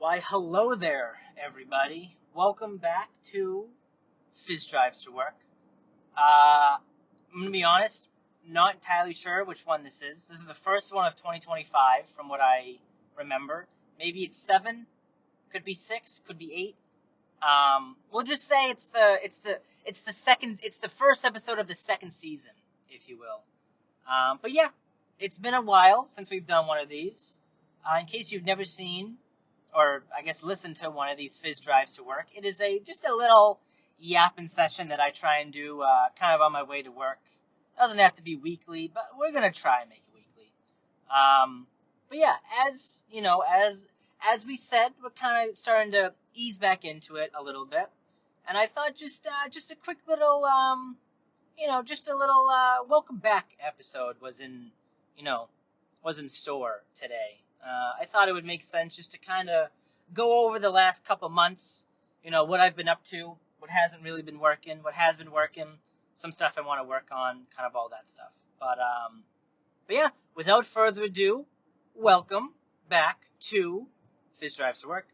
Why, hello there, everybody. Welcome back to Fizz Drives to Work. I'm going to be honest, not entirely sure which one this is. This is the first one of 2025 from what I remember. Maybe it's 7, could be 6, could be 8. We'll just say it's the first episode of the second season, if you will. But yeah, it's been a while since we've done one of these. In case you've never seen, or I guess listen to one of these Fizz Drives to Work, it is just a little yapping session that I try and do kind of on my way to work. Doesn't have to be weekly, but we're going to try and make it weekly. But yeah, as you know, as we said, we're kind of starting to ease back into it a little bit. And I thought just a quick little, just a little welcome back episode was in store today. I thought it would make sense just to kind of go over the last couple months, what I've been up to, what hasn't really been working, what has been working, some stuff I want to work on, kind of all that stuff. But yeah, without further ado, welcome back to Fizz Drives to Work.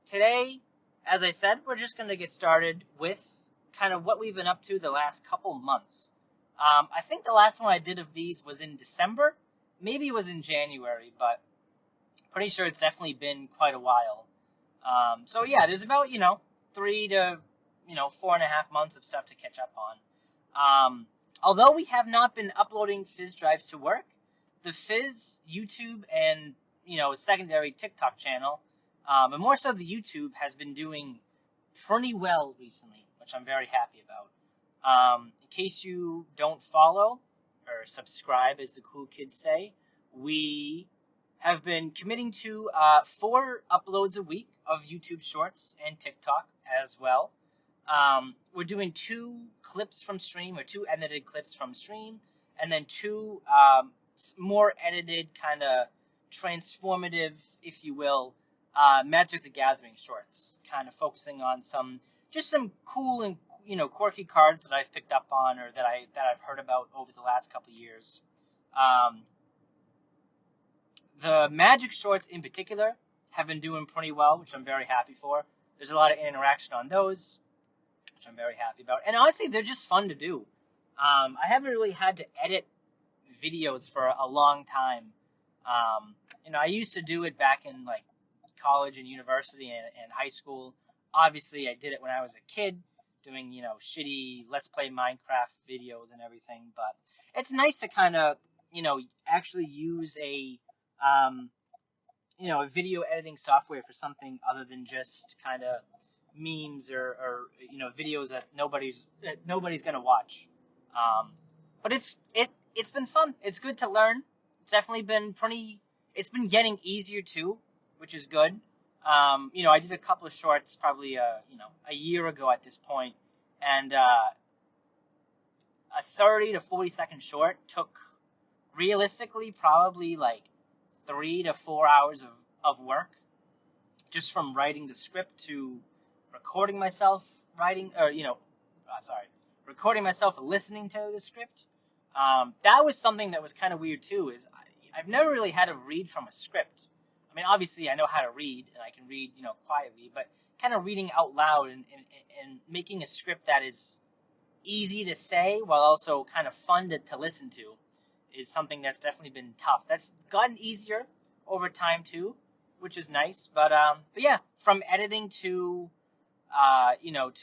Today, as I said, we're just going to get started with kind of what we've been up to the last couple months. I think the last one I did of these was in December. Maybe it was in January, but pretty sure it's definitely been quite a while. So yeah, there's about, 3 to, 4.5 months of stuff to catch up on. Although we have not been uploading Fizz Drives to Work, the Fizz YouTube and, secondary TikTok channel, and more so the YouTube, has been doing pretty well recently, which I'm very happy about. In case you don't follow or subscribe, as the cool kids say, we have been committing to 4 uploads a week of YouTube Shorts and TikTok as well. We're doing 2 clips from stream, or 2 edited clips from stream, and then 2 more edited, kind of transformative, if you will, Magic the Gathering shorts, kind of focusing on some cool and quirky cards that I've picked up on, or that I've heard about over the last couple of years. The Magic shorts in particular have been doing pretty well, which I'm very happy for. There's a lot of interaction on those, which I'm very happy about. And honestly, they're just fun to do. I haven't really had to edit videos for a long time. I used to do it back in like college and university and high school. Obviously, I did it when I was a kid, doing, shitty Let's Play Minecraft videos and everything. But it's nice to kind of, actually use a video editing software for something other than just kind of memes or videos that nobody's gonna watch. But it's been fun. It's good to learn. It's definitely been it's been getting easier too, which is good. I did a couple of shorts probably a year ago at this point, and a 30 to 40 second short took realistically probably like 3 to 4 hours of work, just from writing the script to recording myself recording myself listening to the script. That was something that was kind of weird too, is I've never really had to read from a script. I mean, obviously I know how to read, and I can read, quietly, but kind of reading out loud and making a script that is easy to say while also kind of fun to listen to is something that's definitely been tough. That's gotten easier over time too, which is nice. But yeah, from editing to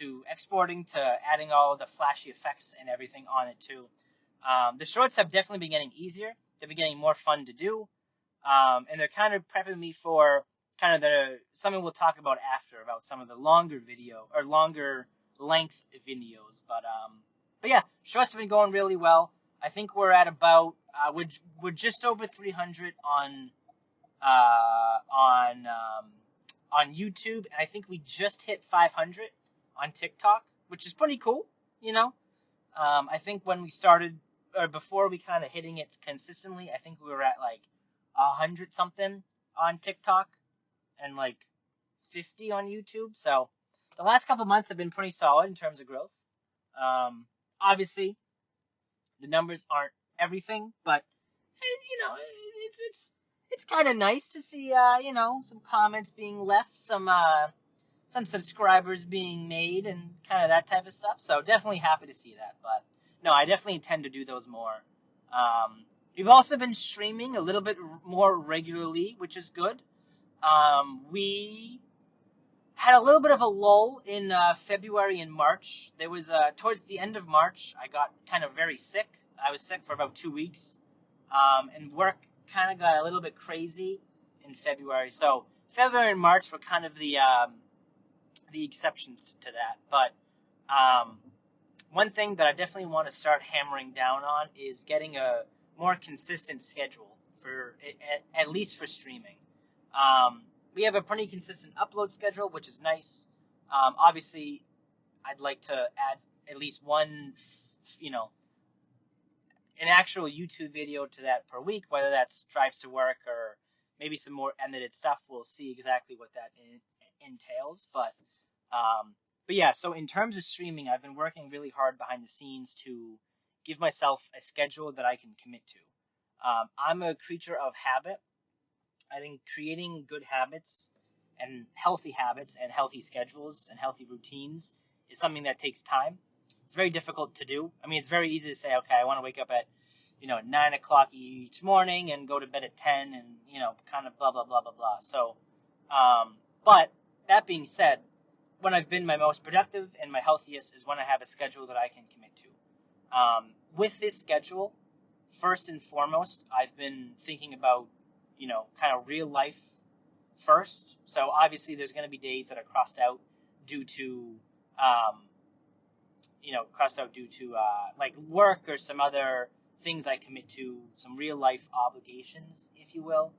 to exporting to adding all the flashy effects and everything on it too. The shorts have definitely been getting easier. They've been getting more fun to do. And they're kind of prepping me for kind of something we'll talk about after, about some of the longer length videos. But yeah, shorts have been going really well. I think we're at about we're just over 300 on YouTube, and I think we just hit 500 on TikTok, which is pretty cool. I think when we started, or before we kind of hitting it consistently, I think we were at like 100 something on TikTok and like 50 on YouTube. So the last couple months have been pretty solid in terms of growth. Obviously, the numbers aren't everything, but it's kind of nice to see, some comments being left, some subscribers being made, and kind of that type of stuff. So definitely happy to see that. But no, I definitely intend to do those more. We've also been streaming a little bit more regularly, which is good. We had a little bit of a lull in February and March. There was towards the end of March, I got kind of very sick. I was sick for about 2 weeks, and work kind of got a little bit crazy in February. So February and March were kind of the exceptions to that. But one thing that I definitely want to start hammering down on is getting a more consistent schedule for at least for streaming. We have a pretty consistent upload schedule, which is nice. Obviously, I'd like to add at least one, an actual YouTube video to that per week, whether that's drives to work or maybe some more edited stuff. We'll see exactly what that entails. But yeah, so in terms of streaming, I've been working really hard behind the scenes to give myself a schedule that I can commit to. I'm a creature of habit. I think creating good habits and healthy schedules and healthy routines is something that takes time. It's very difficult to do. I mean, it's very easy to say, okay, I want to wake up at 9 o'clock each morning and go to bed at 10 and kind of blah blah blah blah blah. So, but that being said, when I've been my most productive and my healthiest is when I have a schedule that I can commit to. With this schedule, first and foremost, I've been thinking about kind of real life first. So obviously there's going to be days that are crossed out due to, like work or some other things I commit to, some real life obligations, if you will.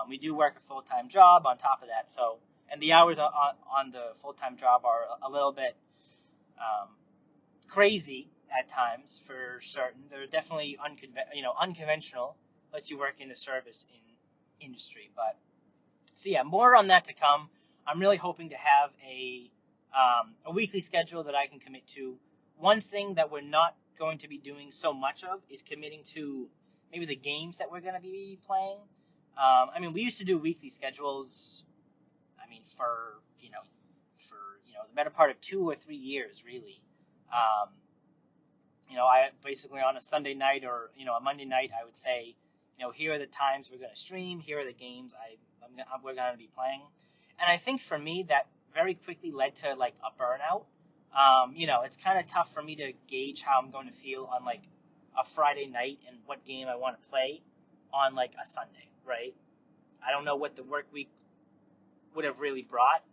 We do work a full-time job on top of that. So, and the hours on the full-time job are a little bit crazy at times for certain. They're definitely unconventional unless you work in the service industry. But so yeah, more on that to come. I'm really hoping to have a weekly schedule that I can commit to. One thing that we're not going to be doing so much of is committing to maybe the games that we're going to be playing. We used to do weekly schedules. For the better part of 2 or 3 years, really. I basically on a Sunday night or a Monday night, I would say, here are the times we're going to stream. Here are the games we're going to be playing. And I think for me, that very quickly led to like a burnout. It's kind of tough for me to gauge how I'm going to feel on like a Friday night and what game I want to play on like a Sunday, right? I don't know what the work week would have really brought.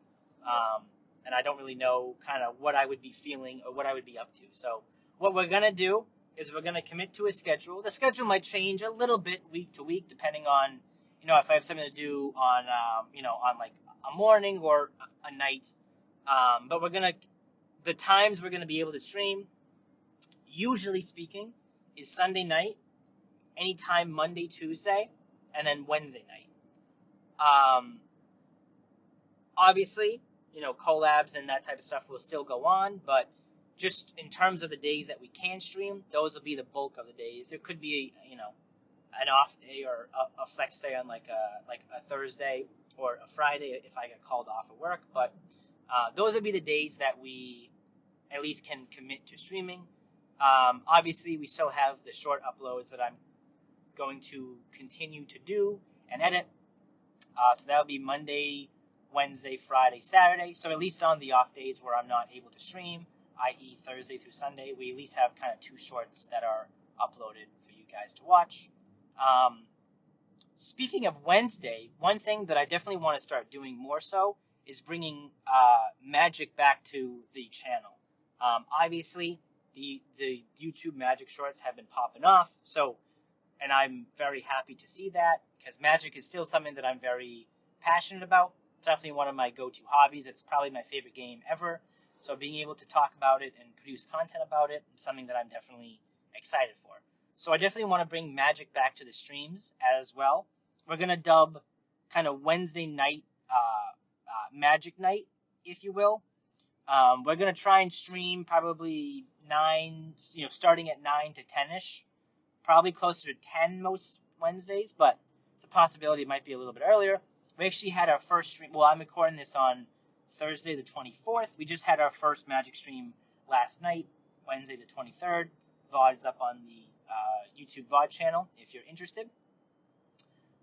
And I don't really know kind of what I would be feeling or what I would be up to. So what we're going to do is we're going to commit to a schedule. The schedule might change a little bit week to week, depending on, if I have something to do on, on like a morning or a night. But the times we're going to be able to stream, usually speaking, is Sunday night, anytime Monday, Tuesday, and then Wednesday night. Obviously, collabs and that type of stuff will still go on, but just in terms of the days that we can stream, those will be the bulk of the days. There could be, an off day or a flex day on like a Thursday or a Friday if I get called off of work, but those would be the days that we at least can commit to streaming. Obviously, we still have the short uploads that I'm going to continue to do and edit. So that'll be Monday, Wednesday, Friday, Saturday. So at least on the off days where I'm not able to stream, i.e. Thursday through Sunday, we at least have kind of 2 shorts that are uploaded for you guys to watch. Speaking of Wednesday, one thing that I definitely want to start doing more so is bringing magic back to the channel. Obviously, the YouTube magic shorts have been popping off, and I'm very happy to see that, because magic is still something that I'm very passionate about. It's definitely one of my go-to hobbies. It's probably my favorite game ever. So being able to talk about it and produce content about it is something that I'm definitely excited for. So I definitely want to bring magic back to the streams as well. We're going to dub kind of Wednesday night magic night, if you will. We're going to try and stream probably 9, starting at 9 to 10-ish. Probably closer to 10 most Wednesdays, but it's a possibility it might be a little bit earlier. We actually had our first stream. Well, I'm recording this on Thursday the 24th. We just had our first Magic stream last night, Wednesday the 23rd. VOD is up on the YouTube VOD channel if you're interested.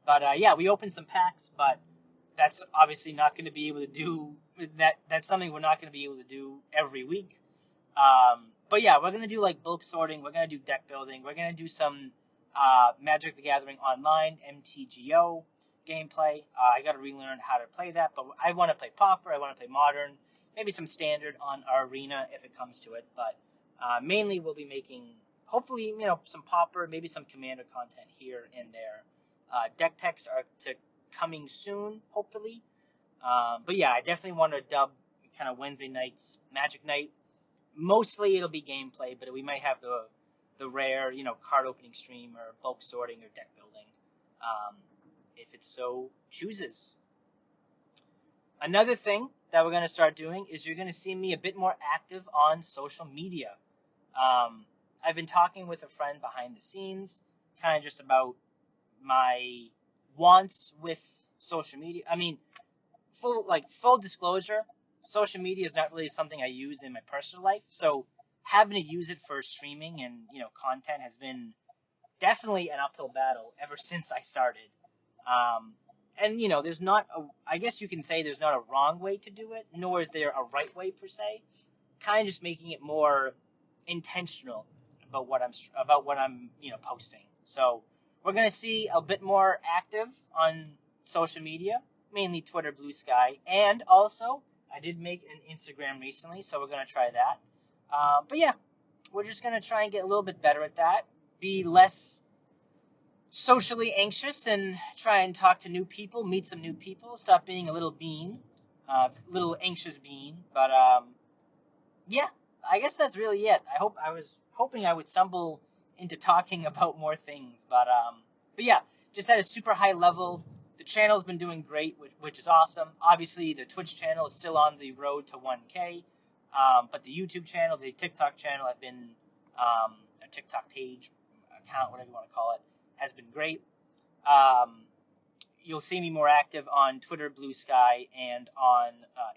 But yeah, we opened some packs, but that's obviously not going to be able to do that. That's something we're not going to be able to do every week. But yeah, we're going to do like bulk sorting. We're going to do deck building. We're going to do some Magic the Gathering Online, 𝐬𝐤𝐤 gameplay. I got to relearn how to play that, but I want to play Pauper. I want to play Modern. Maybe some Standard on our Arena if it comes to it. But mainly we'll be making, hopefully, some Pauper, maybe some Commander content here and there. Deck techs are coming soon, hopefully. But yeah, I definitely want to dub kind of Wednesday nights Magic Night. Mostly it'll be gameplay, but we might have the rare, card opening stream or bulk sorting or deck building, if it so chooses. Another thing that we're going to start doing is you're going to see me a bit more active on social media. I've been talking with a friend behind the scenes, kind of just about my wants with social media. I mean, full disclosure, social media is not really something I use in my personal life, so having to use it for streaming and content has been definitely an uphill battle ever since I started. And there's not I guess you can say there's not a wrong way to do it, nor is there a right way per se. Kind of just making it more intentional about what I'm posting. So we're gonna see a bit more active on social media, mainly Twitter, Blue Sky, and also I did make an Instagram recently, so we're gonna try that. But yeah, we're just gonna try and get a little bit better at that, be less socially anxious, and try and talk to new people, meet some new people, stop being a little little anxious bean. But yeah, I guess that's really it. I was hoping I would stumble into talking about more things, but yeah, just at a super high level. The channel's been doing great, which is awesome. Obviously, the Twitch channel is still on the road to 1K, but the YouTube channel, the TikTok channel, have been a TikTok page, account, whatever you want to call it, has been great. You'll see me more active on Twitter, Blue Sky, and on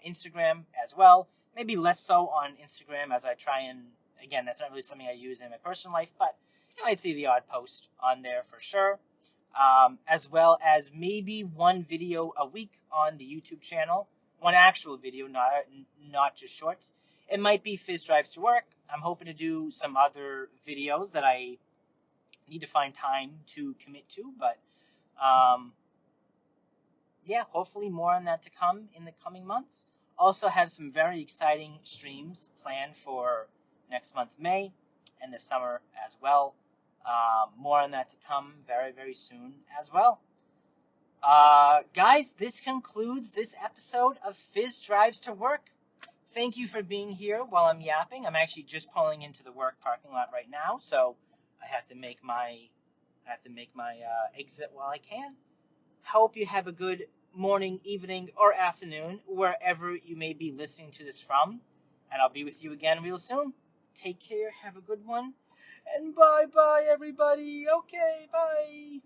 Instagram as well. Maybe less so on Instagram, as I try and, again, that's not really something I use in my personal life, but you might see the odd post on there for sure. As well as maybe one video a week on the YouTube channel, one actual video, not just shorts. It might be Fizz Drives to Work. I'm hoping to do some other videos that I need to find time to commit to, but yeah, hopefully more on that to come in the coming months. Also have some very exciting streams planned for next month, May, and the summer as well. More on that to come very, very soon as well. Guys, this concludes this episode of Fizz Drives to Work. Thank you for being here while I'm yapping. I'm actually just pulling into the work parking lot right now, so I have to make my exit while I can. Hope you have a good morning, evening, or afternoon, wherever you may be listening to this from. And I'll be with you again real soon. Take care, have a good one, and bye-bye, everybody. Okay, bye.